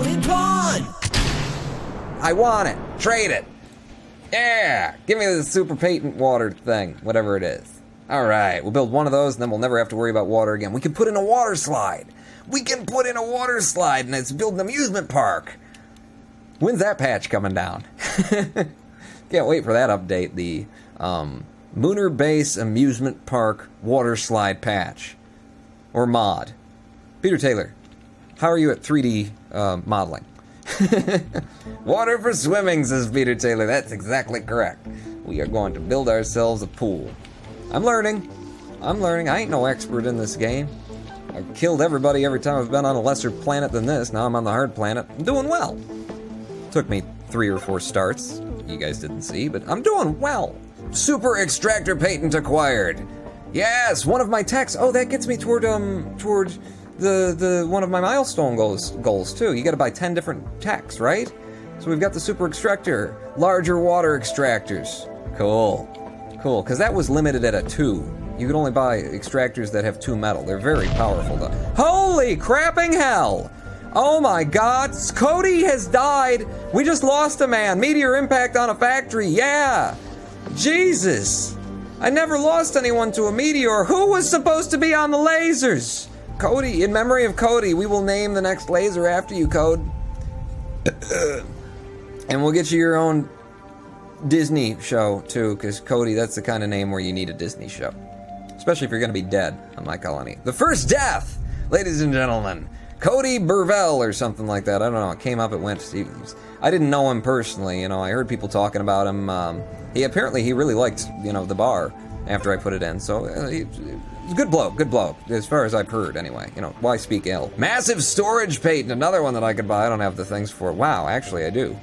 in pawn! I want it. Trade it. Yeah! Give me the super patent water thing, whatever it is. Alright, we'll build one of those and then we'll never have to worry about water again. We can put in a water slide. We can put in a water slide and it's build an amusement park. When's that patch coming down? Can't wait for that update. The Lunar Base Amusement Park water slide patch. Or mod. Peter Taylor, how are you at 3D modeling? Water for swimming, says Peter Taylor. That's exactly correct. We are going to build ourselves a pool. I'm learning. I ain't no expert in this game. I've killed everybody every time I've been on a lesser planet than this. Now I'm on the hard planet. I'm doing well. Took me 3 or 4 starts. You guys didn't see, but I'm doing well. Super Extractor patent acquired. Yes, one of my techs. Oh, that gets me toward the one of my milestone goals too. You got to buy 10 different techs, right? So we've got the Super Extractor, larger water extractors. Cool, because that was limited at a 2. You could only buy extractors that have 2 metal. They're very powerful though. Holy crapping hell! Oh my god, Cody has died! We just lost a man! Meteor impact on a factory, yeah! Jesus! I never lost anyone to a meteor. Who was supposed to be on the lasers? Cody, in memory of Cody, we will name the next laser after you, Code. And we'll get you your own Disney show, too, because Cody, that's the kind of name where you need a Disney show. Especially if you're going to be dead on my colony. The first death, ladies and gentlemen. Cody Butwell or something like that. I don't know. It came up, it went. I didn't know him personally. You know, I heard people talking about him. He really liked, the bar after I put it in. So good bloke, as far as I've heard anyway. Why speak ill? Massive storage patent, another one that I could buy. I don't have the things for it. Wow, actually I do.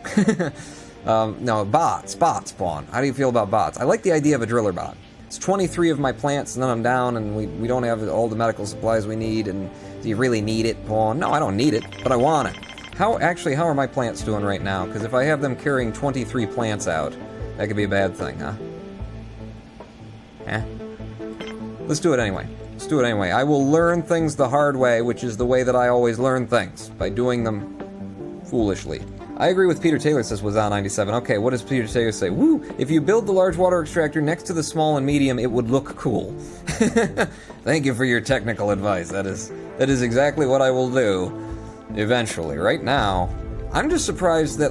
No, bots spawn. How do you feel about bots? I like the idea of a driller bot. It's 23 of my plants and then I'm down and we don't have all the medical supplies we need. And do you really need it, Pawn? No, I don't need it, but I want it. How are my plants doing right now? Because if I have them carrying 23 plants out, that could be a bad thing, huh? Let's do it anyway. I will learn things the hard way, which is the way that I always learn things, by doing them foolishly. I agree with Peter Taylor, says was on 97. Okay, what does Peter Taylor say? Woo! If you build the large water extractor next to the small and medium, it would look cool. Thank you for your technical advice. That is exactly what I will do eventually. Right now, I'm just surprised that,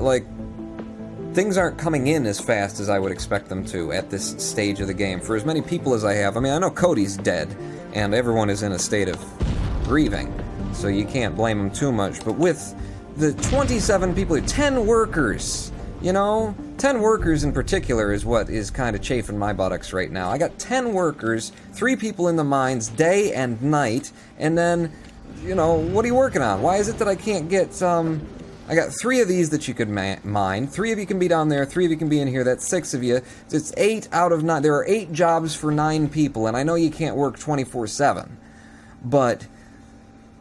things aren't coming in as fast as I would expect them to at this stage of the game. For as many people as I have, I know Cody's dead, and everyone is in a state of grieving, so you can't blame him too much, but with the 27 people, 10 workers, 10 workers in particular is what is kind of chafing my buttocks right now. I got 10 workers, 3 people in the mines, day and night, and then, what are you working on? Why is it that I can't get, I got 3 of these that you could mine, 3 of you can be down there, 3 of you can be in here, that's 6 of you, it's 8 out of 9, there are 8 jobs for 9 people, and I know you can't work 24/7, but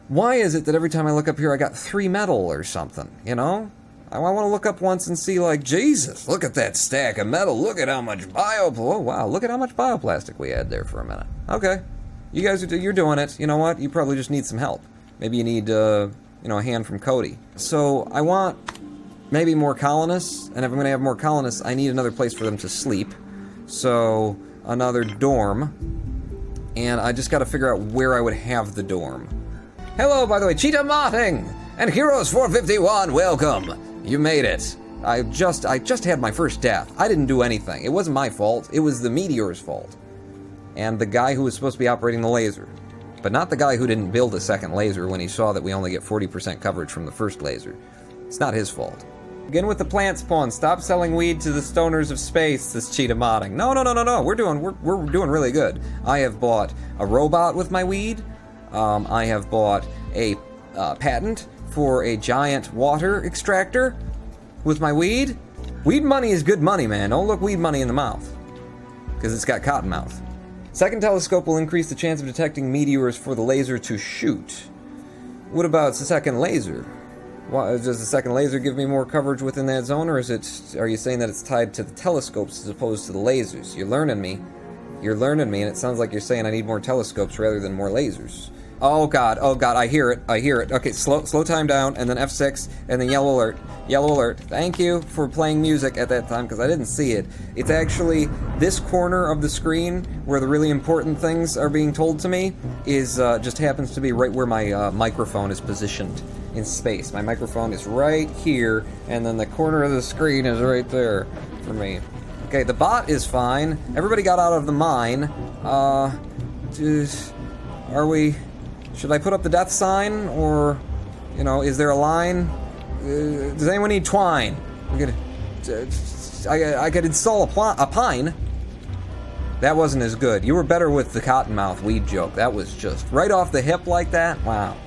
why is it that every time I look up here I got 3 metal or something, I want to look up once and see, Jesus, look at that stack of metal, look at how much oh wow, look at how much bioplastic we had there for a minute. Okay, you guys, you're doing it, you know what, you probably just need some help. Maybe you need, a hand from Cody. So I want maybe more colonists, and if I'm going to have more colonists, I need another place for them to sleep. So another dorm, and I just got to figure out where I would have the dorm. Hello, by the way, Cheetah modding and Heroes 451, welcome. You made it. I just had my first death. I didn't do anything. It wasn't my fault. It was the meteor's fault. And the guy who was supposed to be operating the laser. But not the guy who didn't build a second laser when he saw that we only get 40% coverage from the first laser. It's not his fault. Begin with the plant spawn. Stop selling weed to the stoners of space, says Cheetah modding. No. We're doing really good. I have bought a robot with my weed. I have bought a patent for a giant water extractor with my weed. Weed money is good money, man. Don't look weed money in the mouth, because it's got cotton mouth. Second telescope will increase the chance of detecting meteors for the laser to shoot. What about the second laser? Does the second laser give me more coverage within that zone, or are you saying that it's tied to the telescopes as opposed to the lasers? You're learning me, and it sounds like you're saying I need more telescopes rather than more lasers. Oh god, I hear it. Okay, slow time down, and then F6, and then yellow alert. Yellow alert. Thank you for playing music at that time, because I didn't see it. It's actually this corner of the screen where the really important things are being told to me is just happens to be right where my microphone is positioned in space. My microphone is right here, and then the corner of the screen is right there for me. Okay, the bot is fine. Everybody got out of the mine. Should I put up the death sign, or, you know, is there a line? Does anyone need twine? I could install a pine. That wasn't as good. You were better with the cottonmouth weed joke. That was just right off the hip like that. Wow.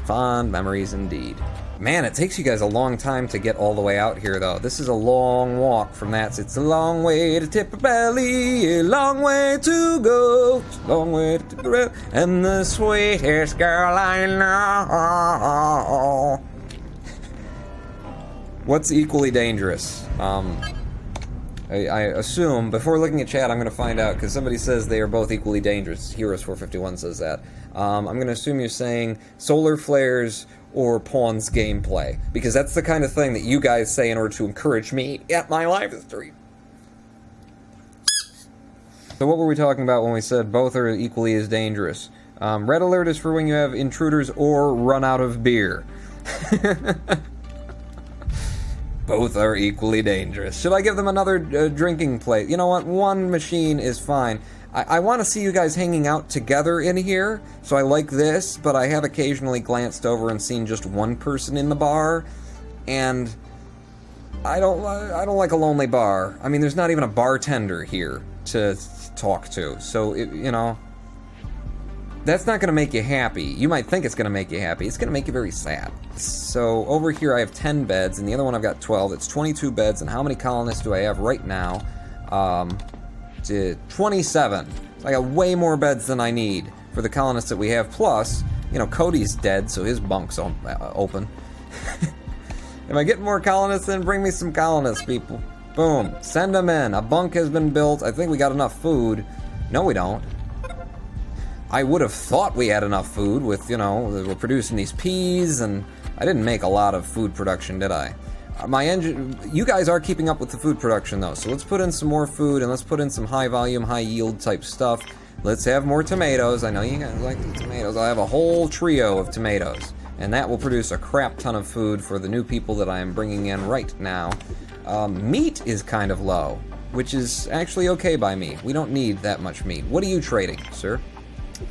Fond memories indeed. Man, it takes you guys a long time to get all the way out here, though. This is a long walk from that. It's a long way to Tipper Valley, a long way to go, a long way to Tipper Valley, and the sweetest girl I know. What's equally dangerous? I assume, before looking at chat, I'm going to find out, because somebody says they are both equally dangerous. Heroes451 says that. I'm going to assume you're saying solar flares or Pawn's gameplay, because that's the kind of thing that you guys say in order to encourage me at my live history. So what were we talking about when we said both are equally as dangerous? Red alert is for when you have intruders or run out of beer. Both are equally dangerous. Should I give them another drinking plate? You know what? One machine is fine. I want to see you guys hanging out together in here, so I like this, but I have occasionally glanced over and seen just one person in the bar, and I don't like a lonely bar. I mean, there's not even a bartender here to talk to, so, you know, that's not going to make you happy. You might think it's going to make you happy. It's going to make you very sad. So over here I have 10 beds, and the other one I've got 12. It's 22 beds, and how many colonists do I have right now? 27. So I got way more beds than I need for the colonists that we have. Plus, you know, Cody's dead, so his bunk's open. Am I getting more colonists in? Bring me some colonists, people. Boom. Send them in. A bunk has been built. I think we got enough food. No, we don't. I would have thought we had enough food with, you know, we're producing these peas, and I didn't make a lot of food production, did I? You guys are keeping up with the food production, though, so let's put in some more food, and let's put in some high volume, high yield type stuff. Let's have more tomatoes. I know you guys like the tomatoes. I have a whole trio of tomatoes, and that will produce a crap ton of food for the new people that I am bringing in right now. Meat is kind of low, which is actually okay by me. We don't need that much meat. What are you trading, sir?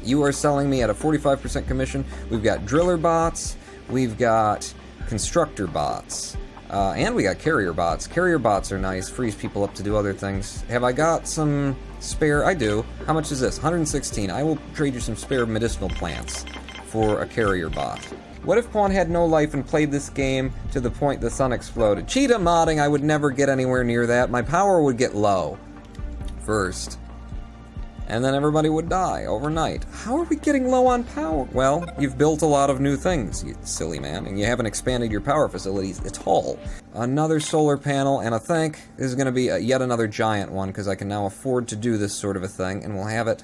You are selling me at a 45% commission. We've got driller bots, we've got constructor bots, and we got carrier bots. Carrier bots are nice, frees people up to do other things. Have I got some spare? I do. How much is this? 116. I will trade you some spare medicinal plants for a carrier bot. What if Pawn had no life and played this game to the point the sun exploded? Cheetah modding, I would never get anywhere near that. My power would get low first, and then everybody would die overnight. How are we getting low on power? Well, you've built a lot of new things, you silly man, and you haven't expanded your power facilities at all. Another solar panel, and I think this is going to be yet another giant one, because I can now afford to do this sort of a thing, and we'll have it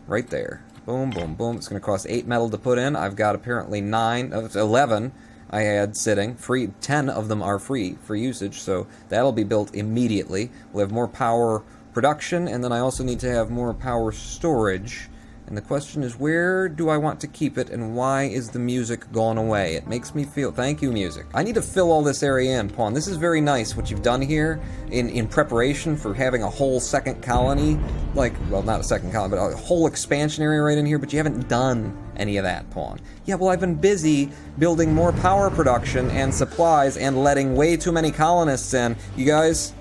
right there. Boom, boom, boom. It's going to cost 8 metal to put in. I've got apparently 11 I had sitting. Free. 10 of them are free for usage, so that'll be built immediately. We'll have more power production, and then I also need to have more power storage. And the question is, where do I want to keep it, and why is the music gone away? It makes me feel... Thank you, music. I need to fill all this area in, Pawn. This is very nice, what you've done here in preparation for having a whole second colony. Like, well, not a second colony, but a whole expansion area right in here, but you haven't done any of that, Pawn. Yeah, well, I've been busy building more power production and supplies and letting way too many colonists in. You guys,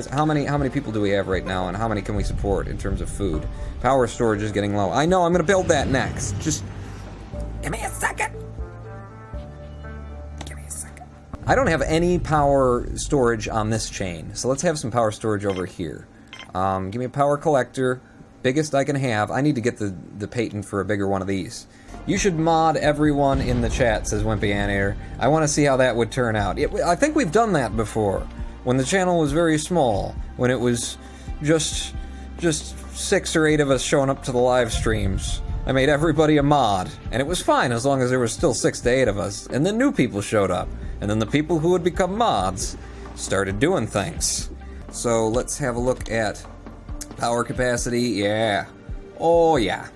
how many people do we have right now, and how many can we support in terms of food? Power storage is getting low. I know, I'm going to build that next. Just give me a second. Give me a second. I don't have any power storage on this chain, so let's have some power storage over here. Give me a power collector, biggest I can have. I need to get the patent for a bigger one of these. You should mod everyone in the chat, says Wimpy Annator. I want to see how that would turn out. I think we've done that before, when the channel was very small, when it was just 6 or 8 of us showing up to the live streams, I made everybody a mod, and it was fine as long as there were still 6 to 8 of us. And then new people showed up, and then the people who had become mods started doing things. So let's have a look at power capacity. Yeah. Oh yeah.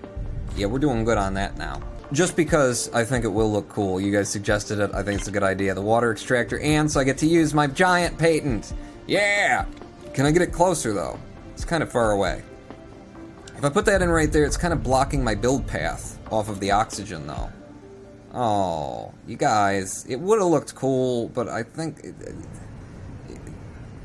Yeah, we're doing good on that now. Just because I think it will look cool. You guys suggested it. I think it's a good idea. The water extractor, and so I get to use my giant patent. Yeah! Can I get it closer, though? It's kind of far away. If I put that in right there, it's kind of blocking my build path off of the oxygen, though. Oh, you guys, it would have looked cool, but I think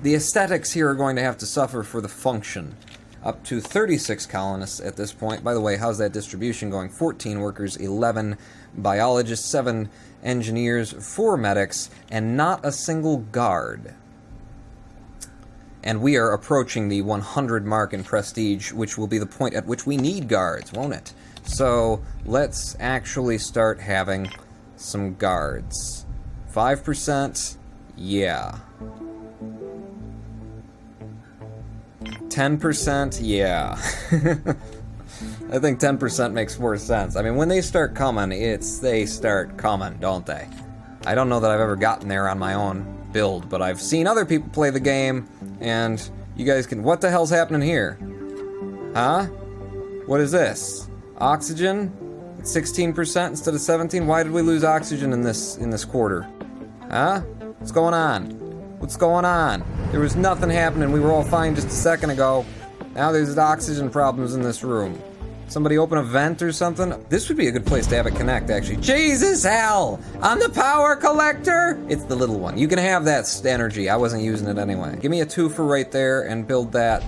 the aesthetics here are going to have to suffer for the function. Up to 36 colonists at this point. By the way, how's that distribution going? 14 workers, 11 biologists, 7 engineers, 4 medics, and not a single guard. And we are approaching the 100 mark in prestige, which will be the point at which we need guards, won't it? So let's actually start having some guards. 5%, yeah. 10%, yeah. I think 10% makes more sense. I mean, when they start coming, they start coming, don't they? I don't know that I've ever gotten there on my own build, but I've seen other people play the game, and you guys can... What the hell's happening here? Huh? What is this? Oxygen? It's 16% instead of 17? Why did we lose oxygen in this quarter? Huh? What's going on? What's going on? There was nothing happening. We were all fine just a second ago. Now there's oxygen problems in this room. Somebody open a vent or something? This would be a good place to have it connect, actually. Jesus, hell! On the power collector? It's the little one. You can have that energy. I wasn't using it anyway. Give me a 2 for right there and build that.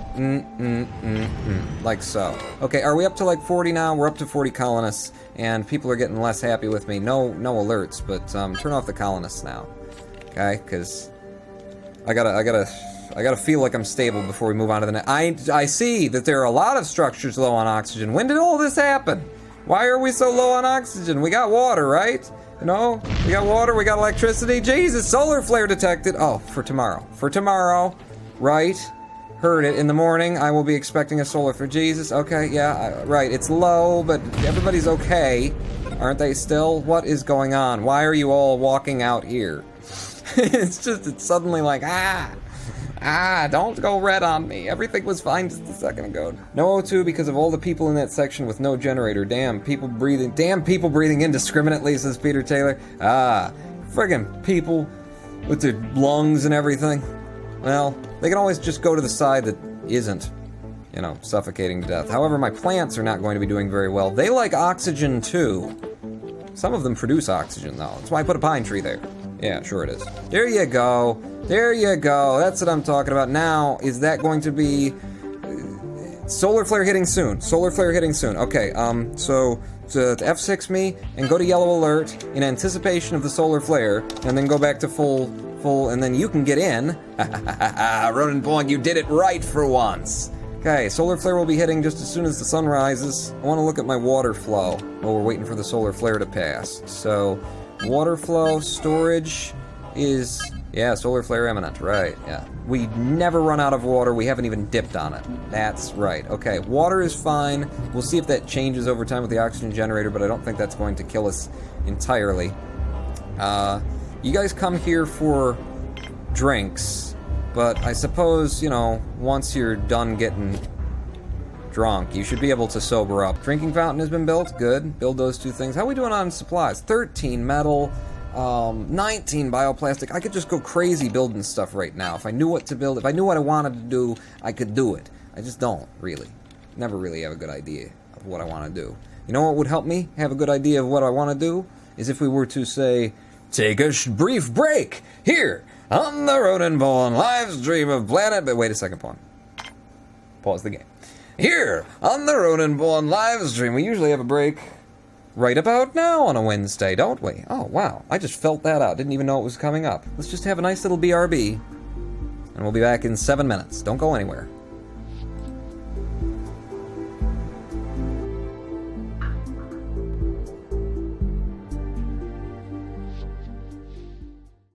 Like so. Okay, are we up to like 40 now? We're up to 40 colonists, and people are getting less happy with me. No alerts, but turn off the colonists now. Okay, because I gotta feel like I'm stable before we move on to the next. I see that there are a lot of structures low on oxygen. When did all this happen? Why are we so low on oxygen? We got water, right? You know, we got water, we got electricity. Jesus, solar flare detected. Oh, for tomorrow. For tomorrow, right? Heard it. In the morning, I will be expecting a solar flare. Jesus, okay, yeah, right. It's low, but everybody's okay. Aren't they still? What is going on? Why are you all walking out here? It's suddenly like, don't go red on me. Everything was fine just a second ago. No O2 because of all the people in that section with no generator. Damn people breathing indiscriminately, says Peter Taylor. Friggin' people with their lungs and everything. Well, they can always just go to the side that isn't, suffocating to death. However, my plants are not going to be doing very well. They like oxygen too. Some of them produce oxygen though. That's why I put a pine tree there. Yeah, sure it is. There you go. There you go. That's what I'm talking about. Now, is that going to be... solar flare hitting soon. Solar flare hitting soon. Okay, so to F6 me and go to yellow alert in anticipation of the solar flare, and then go back to full, and then you can get in. Ronan Boing, you did it right for once. Okay, solar flare will be hitting just as soon as the sun rises. I want to look at my water flow while we're waiting for the solar flare to pass. So... water flow, storage is, yeah, solar flare imminent, right, yeah. We never run out of water, we haven't even dipped on it. That's right, okay, water is fine. We'll see if that changes over time with the oxygen generator, but I don't think that's going to kill us entirely. You guys come here for drinks, but I suppose, once you're done getting drunk, you should be able to sober up. Drinking fountain has been built. Good. Build those 2 things. How are we doing on supplies? 13 metal, 19 bioplastic. I could just go crazy building stuff right now. If I knew what to build, if I knew what I wanted to do, I could do it. I just don't, really. Never really have a good idea of what I want to do. You know what would help me have a good idea of what I want to do? Is if we were to say, take a brief break here on the Ronan Bourne live stream of Planet... But wait a second, pause the game. Here, on the Ronan Bourne live stream, we usually have a break right about now on a Wednesday, don't we? Oh, wow, I just felt that out. Didn't even know it was coming up. Let's just have a nice little BRB, and we'll be back in 7 minutes. Don't go anywhere.